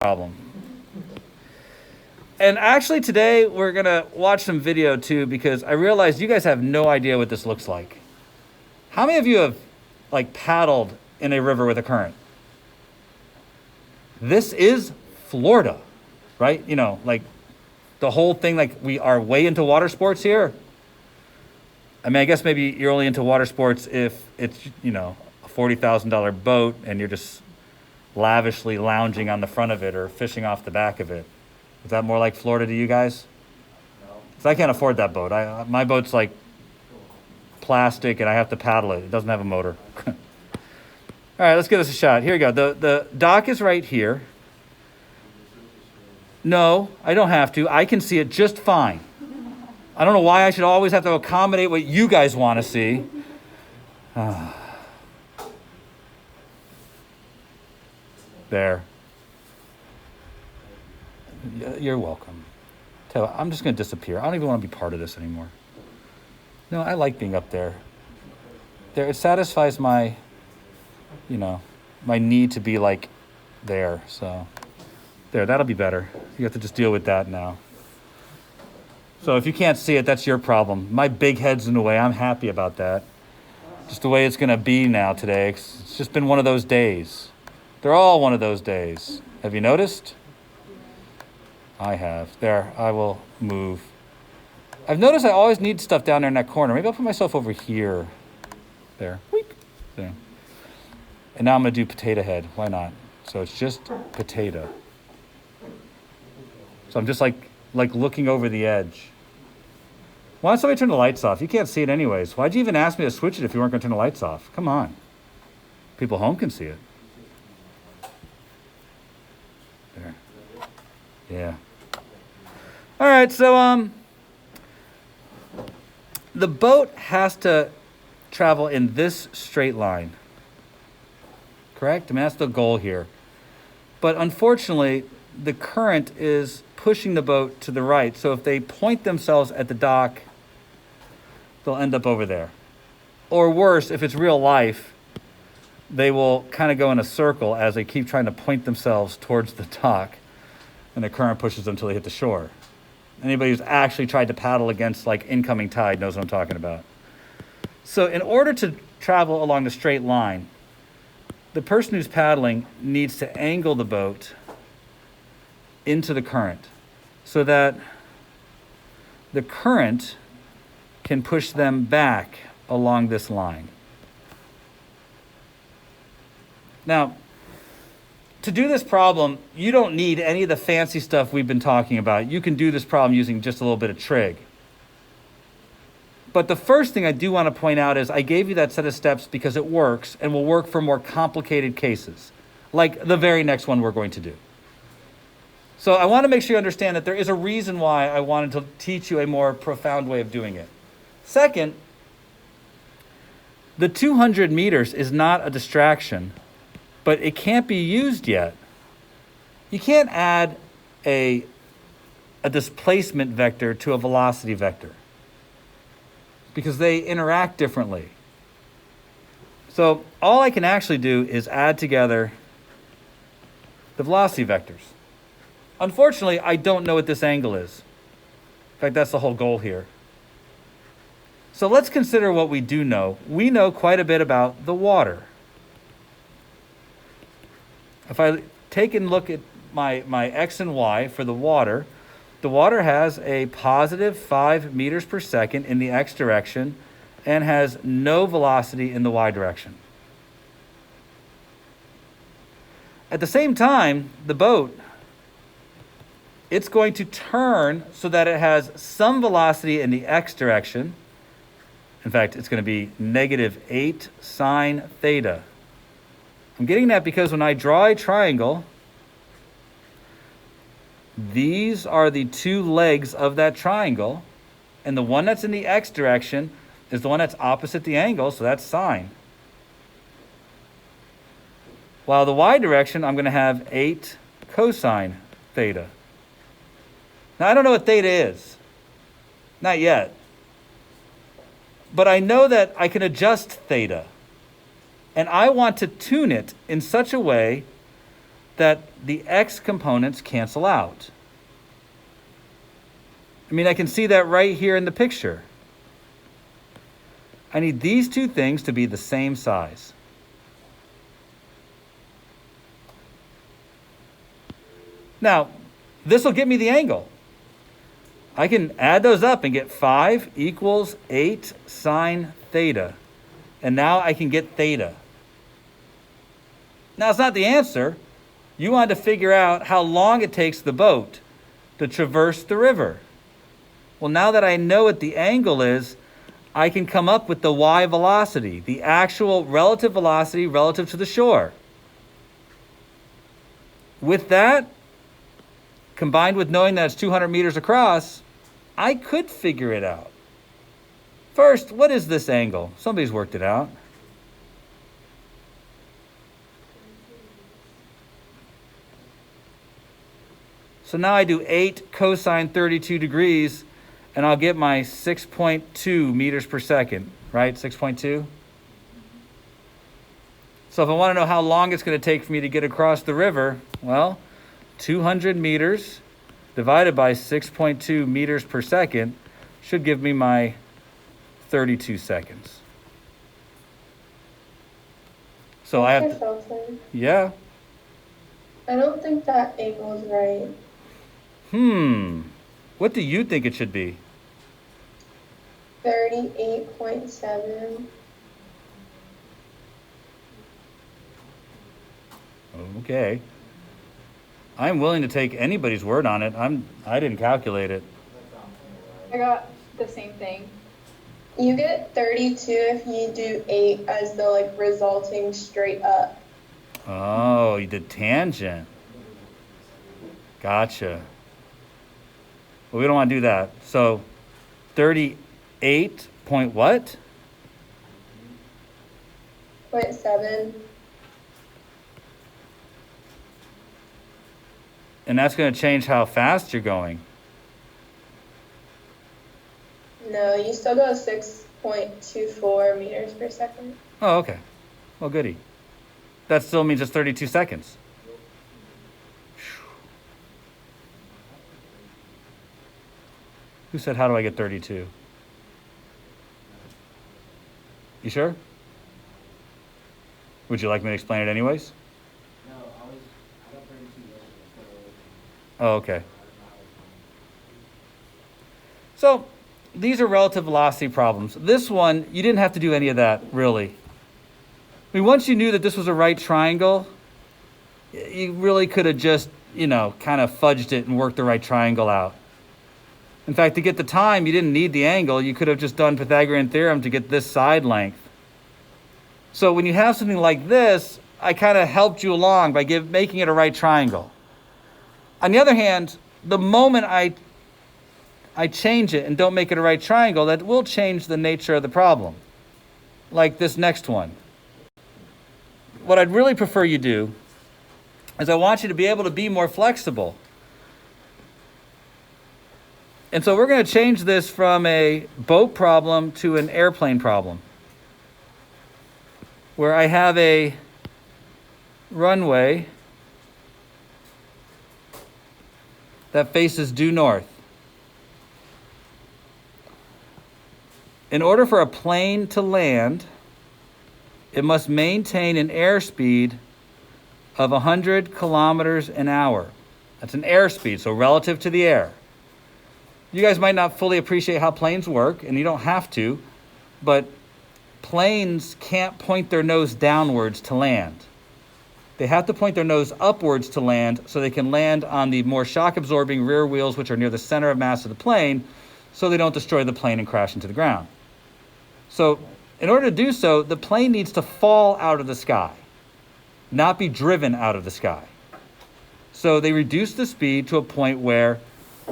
problem. And actually today we're going to watch some video too, because I realized you guys have no idea what this looks like. How many of you have paddled in a river with a current? This is Florida, right? The whole thing, we are way into water sports here. I mean, I guess maybe you're only into water sports if it's, a $40,000 boat and you're just lavishly lounging on the front of it or fishing off the back of it. Is that more like Florida to you guys? No. Because I can't afford that boat. My boat's like plastic and I have to paddle it. It doesn't have a motor. All right, let's give this a shot. Here we go. The dock is right here. No, I don't have to. I can see it just fine. I don't know why I should always have to accommodate what you guys want to see. There. You're welcome. Tell you what, I'm just going to disappear. I don't even want to be part of this anymore. No, I like being up there. It satisfies my, my need to be there. So there, that'll be better. You have to just deal with that now. So if you can't see it, that's your problem. My big head's in the way. I'm happy about that. Just the way it's going to be now today. It's just been one of those days. They're all one of those days. Have you noticed? I have. There, I will move. I've noticed I always need stuff down there in that corner. Maybe I'll put myself over here. There. Weep. There. And now I'm going to do potato head. Why not? So it's just potato. So I'm just looking over the edge. Why don't somebody turn the lights off? You can't see it anyways. Why'd you even ask me to switch it if you weren't going to turn the lights off? Come on. People home can see it. There. Yeah. All right, so the boat has to travel in this straight line. Correct? I mean, that's the goal here. But unfortunately, the current is pushing the boat to the right. So if they point themselves at the dock, they'll end up over there. Or worse, if it's real life, they will kind of go in a circle as they keep trying to point themselves towards the dock, and the current pushes them until they hit the shore. Anybody who's actually tried to paddle against incoming tide knows what I'm talking about. So in order to travel along the straight line, the person who's paddling needs to angle the boat into the current so that the current can push them back along this line. Now, to do this problem, you don't need any of the fancy stuff we've been talking about. You can do this problem using just a little bit of trig. But the first thing I do want to point out is I gave you that set of steps because it works and will work for more complicated cases, like the very next one we're going to do. So I want to make sure you understand that there is a reason why I wanted to teach you a more profound way of doing it. Second, the 200 meters is not a distraction, but it can't be used yet. You can't add a displacement vector to a velocity vector because they interact differently. So all I can actually do is add together the velocity vectors. Unfortunately, I don't know what this angle is. In fact, that's the whole goal here. So let's consider what we do know. We know quite a bit about the water. If I take and look at my x and y for the water has a positive 5 meters per second in the x direction and has no velocity in the y direction. At the same time, the boat, it's going to turn so that it has some velocity in the x direction. In fact, it's going to be -8 sine theta. I'm getting that because when I draw a triangle, these are the two legs of that triangle, and the one that's in the x direction is the one that's opposite the angle, so that's sine. While the y direction, I'm going to have 8 cosine theta. Now, I don't know what theta is. Not yet. But I know that I can adjust theta. And I want to tune it in such a way that the x components cancel out. I mean, I can see that right here in the picture. I need these two things to be the same size. Now, this will get me the angle. I can add those up and get 5 equals 8 sine theta. And now I can get theta. Now, it's not the answer. You want to figure out how long it takes the boat to traverse the river. Well, now that I know what the angle is, I can come up with the y velocity, the actual relative velocity relative to the shore. With that, combined with knowing that it's 200 meters across, I could figure it out. First, what is this angle? Somebody's worked it out. So now I do 8 cosine 32 degrees, and I'll get my 6.2 meters per second, right? 6.2? So if I want to know how long it's going to take for me to get across the river, well, 200 meters divided by 6.2 meters per second should give me my 32 seconds. So I have to, yeah. I don't think that angle is right. What do you think it should be? 38.7. Okay. I'm willing to take anybody's word on it. I didn't calculate it. I got the same thing. You get 32 if you do 8 as the like resulting straight up. Oh, you did tangent. Gotcha. Well, we don't want to do that. So 38 point what? 0.7. And that's going to change how fast you're going. No, you still go 6.24 meters per second. Oh, okay. Well, goody. That still means it's 32 seconds. Who said, how do I get 32? You sure? Would you like me to explain it anyways? No, I got 32 yesterday. Oh, okay. So these are relative velocity problems. This one, you didn't have to do any of that, really. I mean, once you knew that this was a right triangle, you really could have just, kind of fudged it and worked the right triangle out. In fact, to get the time, you didn't need the angle. You could have just done Pythagorean theorem to get this side length. So when you have something like this, I kind of helped you along by making it a right triangle. On the other hand, the moment I change it and don't make it a right triangle, that will change the nature of the problem. Like this next one. What I'd really prefer you do is I want you to be able to be more flexible. And so we're going to change this from a boat problem to an airplane problem, where I have a runway that faces due north. In order for a plane to land, it must maintain an airspeed of 100 kilometers an hour. That's an airspeed, so relative to the air. You guys might not fully appreciate how planes work, and you don't have to, but planes can't point their nose downwards to land. They have to point their nose upwards to land so they can land on the more shock-absorbing rear wheels, which are near the center of mass of the plane, so they don't destroy the plane and crash into the ground. So in order to do so, the plane needs to fall out of the sky, not be driven out of the sky. So they reduce the speed to a point where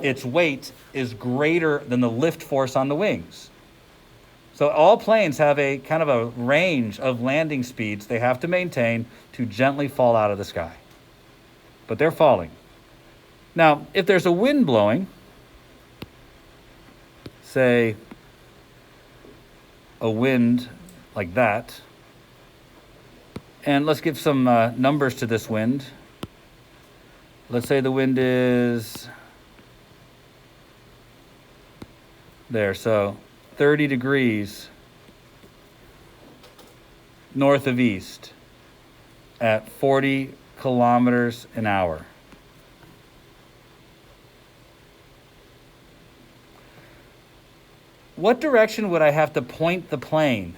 its weight is greater than the lift force on the wings. So all planes have a kind of a range of landing speeds they have to maintain to gently fall out of the sky. But they're falling. Now, if there's a wind blowing, say a wind like that, and let's give some numbers to this wind. let's say the wind is there, so 30 degrees north of east at 40 kilometers an hour. What direction would I have to point the plane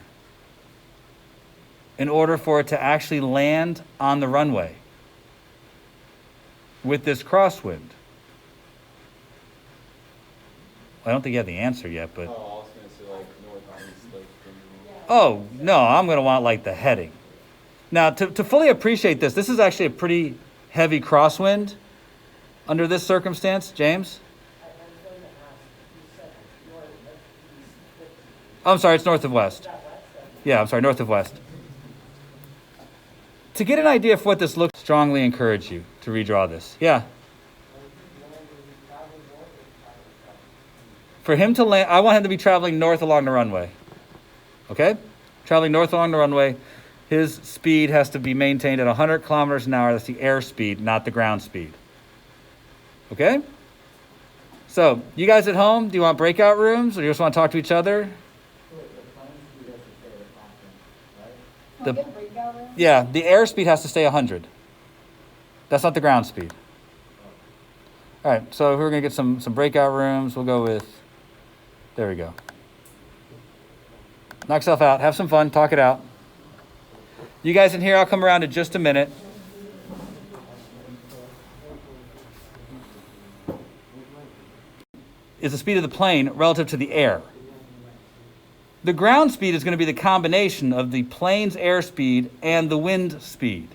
in order for it to actually land on the runway with this crosswind? I don't think you have the answer yet, but... Oh, I was gonna say like north on east, like Oh, no, I'm going to want like the heading. Now, to fully appreciate this, this is actually a pretty heavy crosswind under this circumstance, James. I'm sorry, it's north of west. Yeah, I'm sorry, north of west. To get an idea of what this looks, strongly encourage you to redraw this. Yeah. For him to land, I want him to be traveling north along the runway. Okay? Traveling north along the runway. His speed has to be maintained at 100 kilometers an hour. That's the air speed, not the ground speed. Okay? So, you guys at home, do you want breakout rooms or do you just want to talk to each other? Can we get a breakout room? Yeah, the airspeed has to stay 100. That's not the ground speed. All right, so if we're going to get some breakout rooms, we'll go with, there we go. Knock yourself out. Have some fun. Talk it out. You guys in here, I'll come around in just a minute. Is the speed of the plane relative to the air. The ground speed is going to be the combination of the plane's airspeed and the wind speed.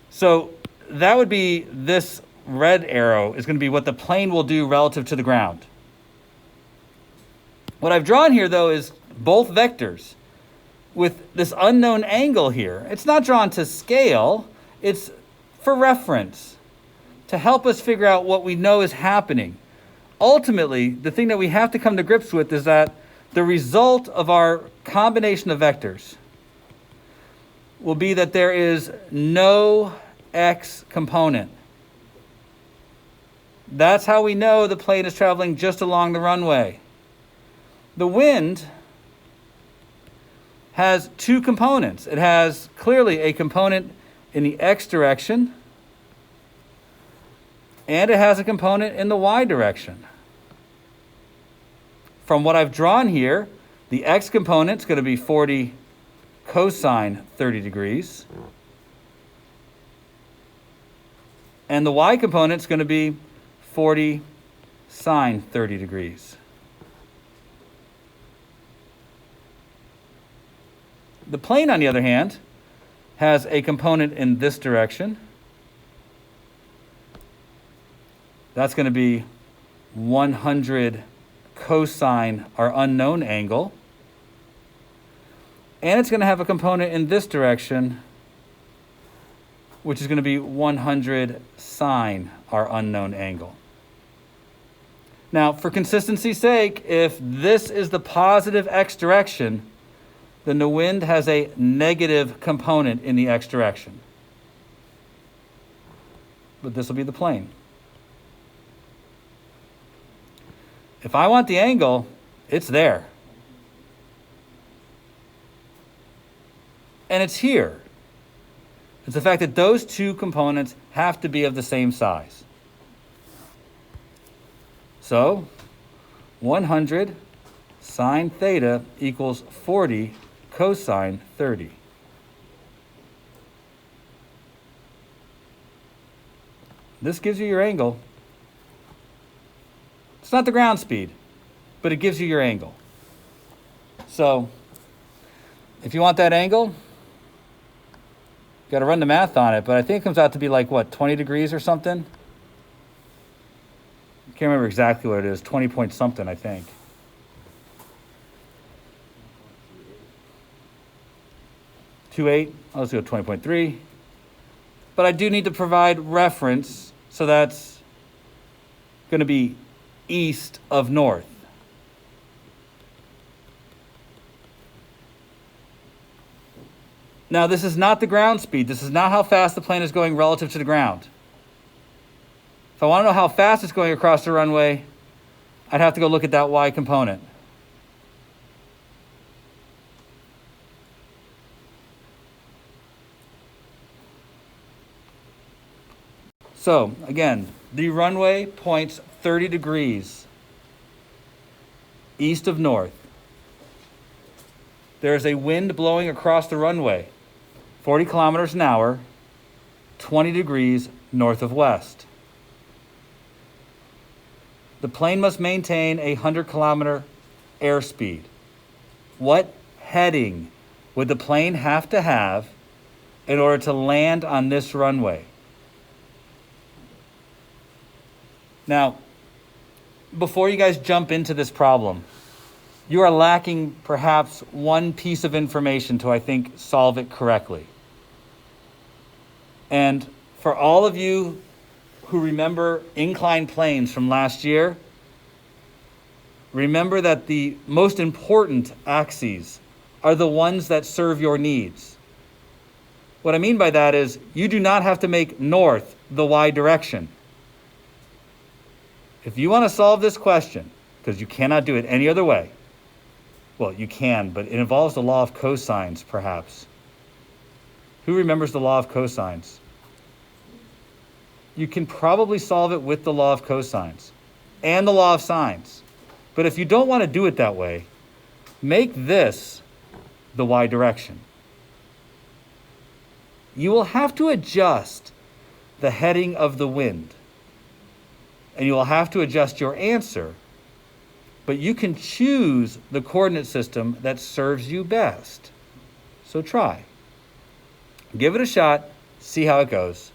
So that would be, this red arrow is going to be what the plane will do relative to the ground. What I've drawn here, though, is both vectors with this unknown angle here. It's not drawn to scale. It's for reference to help us figure out what we know is happening. Ultimately, the thing that we have to come to grips with is that the result of our combination of vectors will be that there is no x component. That's how we know the plane is traveling just along the runway. The wind has two components. It has clearly a component in the x direction, and it has a component in the y direction. From what I've drawn here, the x component is going to be 40 cosine 30 degrees. And the y component is going to be 40 sine 30 degrees. The plane, on the other hand, has a component in this direction. That's going to be 100 cosine our unknown angle. And it's going to have a component in this direction, which is going to be 100 sine our unknown angle. Now, for consistency's sake, if this is the positive x direction, then the wind has a negative component in the x direction. But this will be the plane. If I want the angle, it's there. And it's here. It's the fact that those two components have to be of the same size. So, 100 sine theta equals 40 cosine 30. This gives you your angle. It's not the ground speed, but it gives you your angle. So, if you want that angle, you got to run the math on it, but I think it comes out to be like, what, 20 degrees or something? I can't remember exactly what it is, 20 point something, I think. Let's go 20.3. But I do need to provide reference, so that's going to be east of north. Now, this is not the ground speed. This is not how fast the plane is going relative to the ground. If I want to know how fast it's going across the runway, I'd have to go look at that y component. So again, the runway points 30 degrees east of north. There's a wind blowing across the runway, 40 kilometers an hour, 20 degrees north of west. The plane must maintain a 100-kilometer airspeed. What heading would the plane have to have in order to land on this runway? Now, before you guys jump into this problem, you are lacking perhaps one piece of information to, I think, solve it correctly. And for all of you who remember inclined planes from last year, remember that the most important axes are the ones that serve your needs. What I mean by that is you do not have to make north the y direction. If you want to solve this question, because you cannot do it any other way, well, you can, but it involves the law of cosines, perhaps. Who remembers the law of cosines? You can probably solve it with the law of cosines and the law of sines. But if you don't want to do it that way, make this the y direction. You will have to adjust the heading of the wind, and you will have to adjust your answer, but you can choose the coordinate system that serves you best. So try. Give it a shot, see how it goes.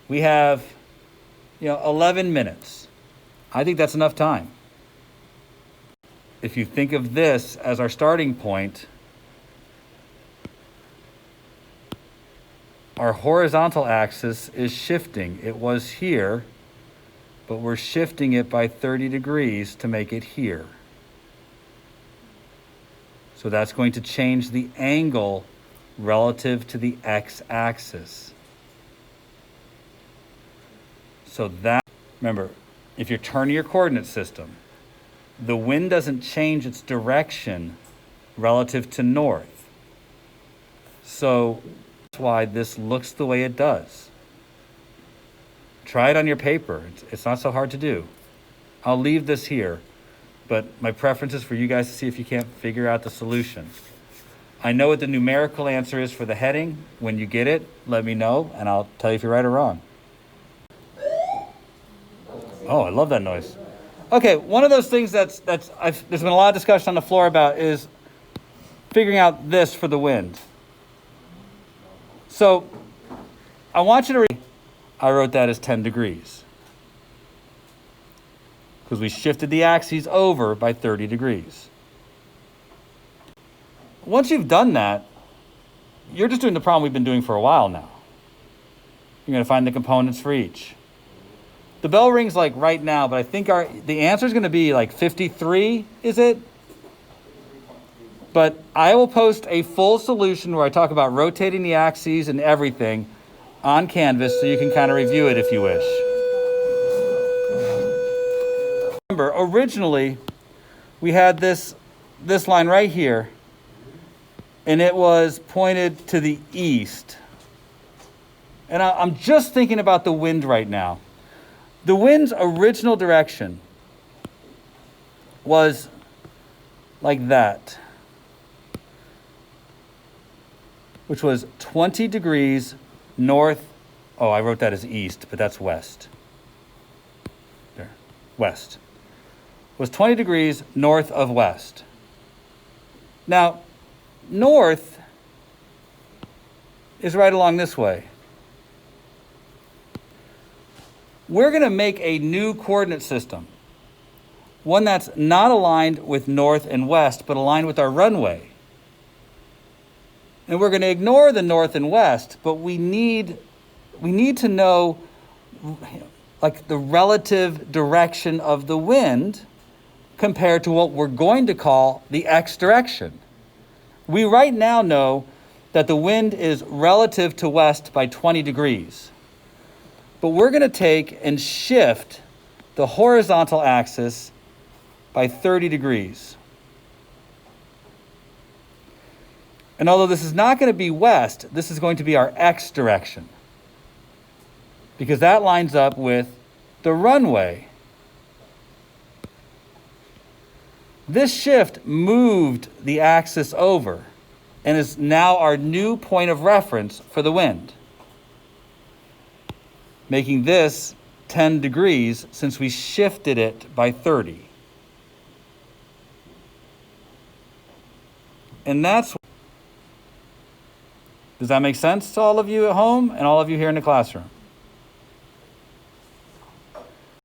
We have, 11 minutes. I think that's enough time. If you think of this as our starting point, our horizontal axis is shifting. It was here, but we're shifting it by 30 degrees to make it here. So that's going to change the angle relative to the x-axis. So that, remember, if you're turning your coordinate system, the wind doesn't change its direction relative to north. So that's why this looks the way it does. Try it on your paper. It's not so hard to do. I'll leave this here, but my preference is for you guys to see if you can't figure out the solution. I know what the numerical answer is for the heading. When you get it, let me know, and I'll tell you if you're right or wrong. Oh, I love that noise. Okay, one of those things there's been a lot of discussion on the floor about is figuring out this for the wind. So I want you to read. I wrote that as 10 degrees because we shifted the axes over by 30 degrees. Once you've done that, you're just doing the problem we've been doing for a while now. You're going to find the components for each. The bell rings like right now, but I think the answer is going to be like 53, is it? But I will post a full solution where I talk about rotating the axes and everything on Canvas so you can kind of review it if you wish. Remember, originally we had this line right here, and it was pointed to the east. And I'm just thinking about the wind right now. The wind's original direction was like that, which was 20 degrees north. Oh, I wrote that as east, but that's west. There, west. Was 20 degrees north of west. Now, north is right along this way. We're going to make a new coordinate system, one that's not aligned with north and west, but aligned with our runway. And we're going to ignore the north and west, but we need to know like the relative direction of the wind compared to what we're going to call the x direction. We right now know that the wind is relative to west by 20 degrees. But we're going to take and shift the horizontal axis by 30 degrees. And although this is not going to be west, this is going to be our x direction, because that lines up with the runway. This shift moved the axis over and is now our new point of reference for the wind, making this 10 degrees since we shifted it by 30. And that's... Does that make sense to all of you at home and all of you here in the classroom?